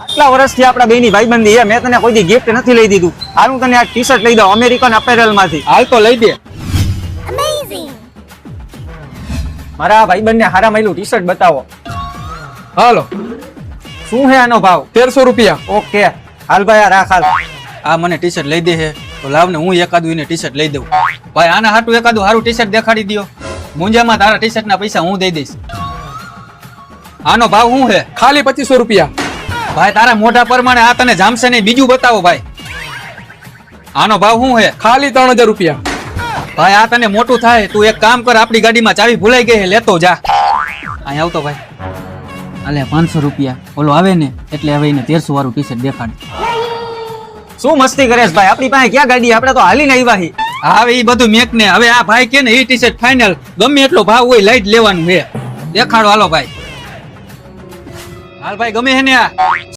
આટલા વર્ષથી આપણા બેની ભાઈબંધી છે, મેં તને કોઈ દી ગિફ્ટ નથી લઈ દીધું. હાલ હું તને આ ટી શર્ટ લઈ દઉં અમેરિકન અપેરલ માંથી. હાલ તો લઈ દે. મારા ભાઈબંધને હારા માયલું ટી શર્ટ બતાવો. હાલો શું છે આનો ભાવ? 1300 રૂપિયા. ઓકે હાલ ભાઈ આ રાખ હાલ. આ મને ટી શર્ટ લઈ દે છે તો લાવ ને હું એકાદું એને ટી શર્ટ લઈ દઉં. ભાઈ આના હાટું એકાદું સારું ટી શર્ટ દેખાડી દ્યો. મુંજામાં તારા ટી શર્ટ ના પૈસા હું દઈ દઈશ. આનો ભાવ શું છે? ખાલી 2500 રૂપિયા. ભાઈ તારા મોઢા પ્રમાણે આ તને જામશે નહીં, બીજું બતાવો ભાઈ. આનો ભાવ શું છે? ખાલી 3000 રૂપિયા. ભાઈ આ તને મોટું થાય તું એક કામ કર, આપણી ગાડીમાં ચાવી ભૂલાઈ ગઈ છે, લેતો જા. અહીં આવતો ભાઈ. અલે 500 રૂપિયા ઓલો આવે ને એટલે હવે એને 1300 વાળું ટી શર્ટ દેખાડ. શું મસ્તી કરેશ ભાઈ? આપણી પાસે ક્યાં ગાડી? આપણે તો હાલીને આવ્યા છીએ. હવે એ બધું મેક ને હવે આ ભાઈ કે ને એ ટી શર્ટ ફાઇનલ, ગમે એટલો ભાવ હોય લઈ જ લેવાનું છે. દેખાડો હાલો ભાઈ. હાલ ભાઈ ગમે છે ને આ